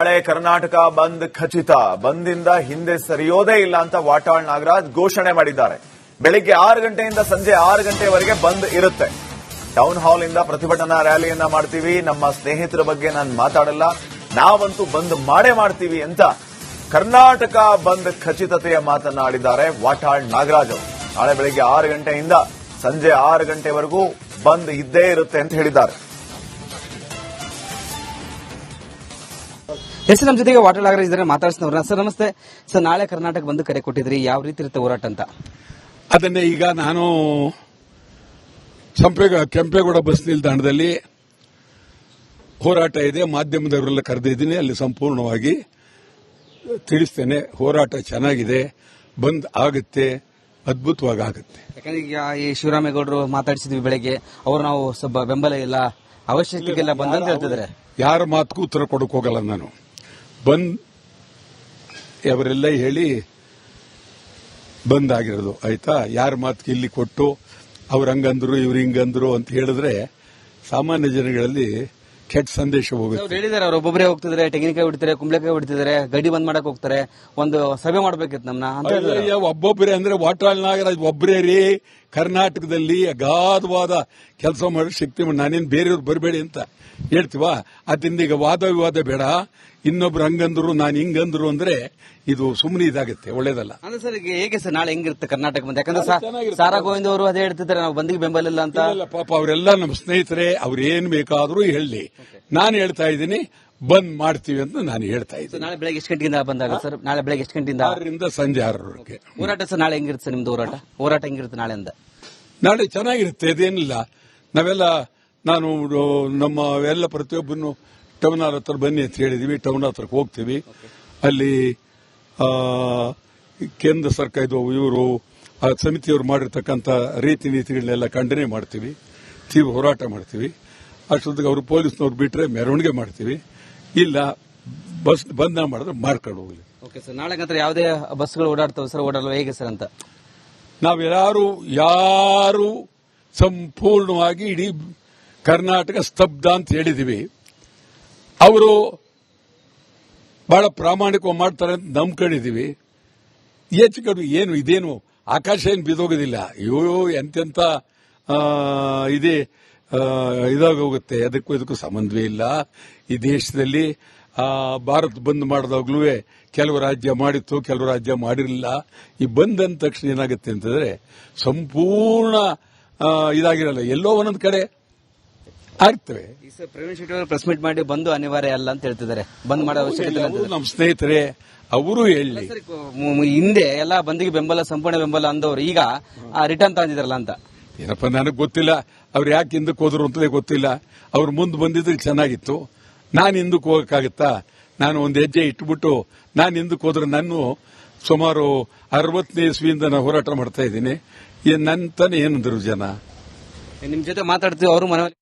ನಾಳೆ ಕರ್ನಾಟಕ ಬಂದ್ ಖಚಿತ. ಬಂದಿಂದ ಹಿಂದೆ ಸರಿಯೋದೇ ಇಲ್ಲ ಅಂತ ವಾಟಾಳ್ ನಾಗರಾಜ್ ಘೋಷಣೆ ಮಾಡಿದ್ದಾರೆ. ಬೆಳಿಗ್ಗೆ 6 ಗಂಟೆಯಿಂದ ಸಂಜೆ 6 ಗಂಟೆವರೆಗೆ ಬಂದ್ ಇರುತ್ತೆ. ಟೌನ್ ಹಾಲ್ ಇಂದ ಪ್ರತಿಭಟನಾ ರ್ಯಾಲಿಯನ್ನ ಮಾಡ್ತೀವಿ. ನಮ್ಮ ಸ್ನೇಹಿತರ ಬಗ್ಗೆ ನಾನು ಮಾತಾಡಲ್ಲ, ನಾವಂತೂ ಬಂದ್ ಮಾಡೇ ಮಾಡ್ತೀವಿ ಅಂತ ಕರ್ನಾಟಕ ಬಂದ್ ಖಚಿತತೆಯ ಮಾತನಾಡಿದ್ದಾರೆ ವಾಟಾಳ್ ನಾಗರಾಜ್ ಅವರು. ನಾಳೆ ಬೆಳಿಗ್ಗೆ 6 ಗಂಟೆಯಿಂದ ಸಂಜೆ 6 ಗಂಟೆವರೆಗೂ ಬಂದ್ ಇದ್ದೇ ಇರುತ್ತೆ ಅಂತ ಹೇಳಿದ್ದಾರೆ. ಎಸ್ ನಮ್ಮ ಜೊತೆಗೆ ವಾಟಾಳ್ ನಾಗರಾಜ್ ಇದ್ದಾರೆ, ಮಾತಾಡ್ಸಿದವ್ರ. ಸರ್ ನಮಸ್ತೆ ಸರ್, ನಾಳೆ ಕರ್ನಾಟಕ ಬಂದ್ ಕರೆ ಕೊಟ್ಟಿದ್ರಿ, ಯಾವ ರೀತಿ ಇರುತ್ತೆ ಹೋರಾಟ ಅಂತ? ಅದನ್ನೇ ಈಗ ನಾನು ಕೆಂಪೇಗೌಡ ಬಸ್ ನಿಲ್ದಾಣದಲ್ಲಿ ಹೋರಾಟ ಇದೆ, ಮಾಧ್ಯಮದವರೆಲ್ಲ ಕರೆದಿದ್ದೀನಿ, ಅಲ್ಲಿ ಸಂಪೂರ್ಣವಾಗಿ ತಿಳಿಸ್ತೇನೆ. ಹೋರಾಟ ಚೆನ್ನಾಗಿದೆ, ಬಂದ್ ಆಗುತ್ತೆ, ಅದ್ಭುತವಾಗಿ ಆಗುತ್ತೆ. ಯಾಕಂದ್ರೆ ಈಗ ಈ ಶಿವರಾಮೇಗೌಡರು ಮಾತಾಡಿಸಿದ್ವಿ ಬೆಳಗ್ಗೆ, ಅವ್ರು ನಾವು ಸ್ವಲ್ಪ ಬೆಂಬಲ ಇಲ್ಲ, ಅವಶ್ಯಕತೆ ಇಲ್ಲ ಬಂದ್ ಅಂತ ಹೇಳ್ತಿದ್ದಾರೆ. ಯಾರ ಮಾತಕ್ಕೂ ಉತ್ತರ ಕೊಡಕ್ ಹೋಗಲ್ಲ ನಾನು. ಬಂದ್ ಅವರೆಲ್ಲ ಹೇಳಿ ಬಂದ್ ಆಗಿರೋದು ಆಯ್ತಾ. ಯಾರ ಮಾತಿಗೆ ಇಲ್ಲಿ ಕೊಟ್ಟು ಅವ್ರು ಹಂಗಂದ್ರು ಇವ್ರು ಹಿಂಗಂದ್ರು ಅಂತ ಹೇಳಿದ್ರೆ ಸಾಮಾನ್ಯ ಜನಗಳಲ್ಲಿ ಕೆಟ್ಟ ಸಂದೇಶ ಹೋಗುತ್ತೆ. ಹೇಳಿದ್ದಾರೆ, ಅವ್ರು ಒಬ್ಬೊಬ್ಬರೇ ಹೋಗ್ತಿದ್ದಾರೆ, ತೆಂಗಿನಕಾಯಿ ಹೊಡಿತಾರೆ, ಕುಂಬಳಕಾಯಿ ಹೊಡಿತಿದ್ದಾರೆ, ಗಡಿ ಬಂದ್ ಮಾಡಕ್ ಹೋಗ್ತಾರೆ, ಒಂದು ಸಭೆ ಮಾಡ್ಬೇಕಿತ್ತು ನಮ್ನ ಅಂತ ಹೇಳಿದ್ದಾರೆ. ಒಬ್ಬೊಬ್ಬರೇ ಅಂದ್ರೆ ವಾಟಾಳ್ ನಾಗರಾಜ್ ಒಬ್ಬರೇ ರೀ ಕರ್ನಾಟಕದಲ್ಲಿ ಅಗಾಧವಾದ ಕೆಲಸ ಮಾಡೋ ಶಕ್ತಿ. ನಾನೇನು ಬೇರೆಯವ್ರು ಬರಬೇಡಿ ಅಂತ ಹೇಳ್ತೀವ. ಅದರಿಂದ ಈಗ ವಾದ ವಿವಾದ ಬೇಡ. ಇನ್ನೊಬ್ರು ಹಂಗಂದ್ರು ನಾನು ಹಿಂಗಂದ್ರು ಅಂದ್ರೆ ಇದು ಸುಮ್ಮನೆ ಇದಾಗುತ್ತೆ, ಒಳ್ಳೇದಲ್ಲ. ಅಂದ್ರೆ ಸರ್ ಈಗ ಹೇಗೆ ಸರ್ ನಾಳೆ ಹೆಂಗಿರುತ್ತೆ ಕರ್ನಾಟಕ ಬಂದ್? ಯಾಕಂದ್ರೆ ಸಾರಾ ಗೋವಿಂದ್ ಅವರು ಅದೇ ಹೇಳ್ತಿದ್ದಾರೆ, ನಾವು ಬಂದಿಗೆ ಬೆಂಬಲ ಇಲ್ಲ ಅಂತ. ಪಾಪ ಅವರೆಲ್ಲ ನಮ್ಮ ಸ್ನೇಹಿತರೆ, ಅವ್ರೇನ್ ಬೇಕಾದ್ರೂ ಹೇಳಿ, ನಾನು ಹೇಳ್ತಾ ಇದ್ದೀನಿ ಬಂದ್ ಮಾಡ್ತೀವಿ ಅಂತ ನಾನು ಹೇಳ್ತಾ ಇದ್ದೀನಿ. ನಾಳೆ ಬೆಳಗ್ಗೆ ಎಷ್ಟು ಗಂಟೆಯಿಂದ ಬಂದಾಗ ಸರ್? ನಾಳೆ ಬೆಳಗ್ಗೆ ಎಷ್ಟು ಗಂಟೆಯಿಂದ? 6ರಿಂದ ಸಂಜೆ 6ರವರೆಗೆ ಹೋರಾಟ. ಸರ್ ನಾಳೆ ಹೆಂಗಿರುತ್ತೆ ನಿಮ್ದು ಹೋರಾಟ ಹೆಂಗಿರುತ್ತೆ ನಾಳೆಯಿಂದ? ನಾಳೆ ಚೆನ್ನಾಗಿರುತ್ತೆ, ಇದೇನಿಲ್ಲ. ನಾನು ನಮ್ಮ ಎಲ್ಲ ಪ್ರತಿಯೊಬ್ಬನು ಟೌನ್ ಹಾಲ್ ಹತ್ರ ಬನ್ನಿ ಅಂತ ಹೇಳಿದೀವಿ. ಟೌನ್ ಹತ್ರಕ್ಕೆ ಹೋಗ್ತೀವಿ. ಅಲ್ಲಿ ಕೇಂದ್ರ ಸರ್ಕಾರ ಇವರು ಸಮಿತಿಯವರು ಮಾಡಿರ್ತಕ್ಕಂಥ ರೀತಿ ನೀತಿಗಳನ್ನೆಲ್ಲ ಖಂಡನೆ ಮಾಡ್ತೀವಿ, ತೀವ್ರ ಹೋರಾಟ ಮಾಡ್ತೀವಿ. ಅಷ್ಟೊತ್ತಿಗೆ ಅವರು ಪೊಲೀಸ್ನವ್ರು ಬಿಟ್ರೆ ಮೆರವಣಿಗೆ ಮಾಡ್ತೀವಿ, ಇಲ್ಲ ಬಸ್ ಬಂದ್ ಮಾಡಿದ್ರೆ ಮಾಡ್ಕೊಂಡು ಹೋಗ್ಲಿ. ಓಕೆ ಸರ್, ನಾಳೆ ನಂತರ ಯಾವುದೇ ಬಸ್ಗಳು ಓಡಾಡ್ತವೆ ಸರ್, ಓಡಾಡಲ್ಲ ಹೇಗೆ ಸರ್ ಅಂತ? ಯಾರು ಸಂಪೂರ್ಣವಾಗಿ ಇಡೀ ಕರ್ನಾಟಕ ಸ್ತಬ್ಧ ಅಂತ ಹೇಳಿದೀವಿ. ಅವರು ಬಹಳ ಪ್ರಾಮಾಣಿಕವಾಗಿ ಮಾಡ್ತಾರೆ ಅಂತ ನಂಬ್ಕೊಂಡಿದೀವಿ. ಹೆಚ್ಚು ಕಡಿಮೆ ಏನು ಇದೇನು ಆಕಾಶ ಏನು ಬಿದ್ದೋಗೋದಿಲ್ಲ. ಅಯ್ಯೋ ಎಂತೆಂತ ಇದಾಗ ಹೋಗುತ್ತೆ. ಇದಕ್ಕೂ ಸಂಬಂಧವೇ ಇಲ್ಲ. ಈ ದೇಶದಲ್ಲಿ ಭಾರತ್ ಬಂದ್ ಮಾಡಿದಾಗ್ಲೂ ಕೆಲವು ರಾಜ್ಯ ಮಾಡಿತ್ತು, ಕೆಲವು ರಾಜ್ಯ ಮಾಡಿರಲಿಲ್ಲ. ಈ ಬಂದ್ ಅಂದ ತಕ್ಷಣ ಏನಾಗುತ್ತೆ ಅಂತಂದ್ರೆ ಸಂಪೂರ್ಣ ಇದಾಗಿರಲ್ಲ, ಎಲ್ಲೋ ಒಂದೊಂದು ಕಡೆ ಆಗ್ತವೆ. ಪ್ರವೀಣ್ ಶೆಟ್ಟಿ ಅವರು ಪ್ರೆಸ್ ಮೀಟ್ ಮಾಡಿ ಬಂದು ಅನಿವಾರ್ಯ ಅಲ್ಲ ಅಂತ ಹೇಳ್ತಿದ್ದಾರೆ, ಬಂದ್ ಮಾಡೋ ಅವಶ್ಯಕತೆ ಇಲ್ಲ. ನಮ್ಮ ಸ್ನೇಹಿತರೆ ಅವರು ಹೇಳಿ, ಹಿಂದೆ ಎಲ್ಲ ಬಂದಿಗೆ ಬೆಂಬಲ, ಸಂಪೂರ್ಣ ಬೆಂಬಲ ಅಂದವರು ಈಗ ರಿಟರ್ನ್ ತಂದಿದ್ರಲ್ಲ ಅಂತ. ಏನಪ್ಪ ನನಗೆ ಗೊತ್ತಿಲ್ಲ, ಅವ್ರು ಯಾಕೆ ಹಿಂದಕ್ಕೆ ಹೋದ್ರು ಅಂತಲೇ ಗೊತ್ತಿಲ್ಲ. ಅವ್ರು ಮುಂದೆ ಬಂದಿದ್ರೆ ಚೆನ್ನಾಗಿತ್ತು. ನಾನು ಹಿಂದಕ್ಕೆ ಹೋಗಕ್ಕಾಗತ್ತಾ? ನಾನು ಒಂದು ಹೆಜ್ಜೆ ಇಟ್ಬಿಟ್ಟು ನಾನು ಹಿಂದಕ್ಕೆ ಹೋದ್ರೆ ನಾನು ಸುಮಾರು 60ನೇ ಇಸ್ವಿಯಿಂದ ನಾನು ಹೋರಾಟ ಮಾಡ್ತಾ ಇದ್ದೀನಿ. ನನ್ನಂತಾನೆ ಏನಂದ್ರು ಜನ. ನಿಮ್ ಜೊತೆ ಮಾತಾಡ್ತೀವಿ, ಅವರು ಮನವಿ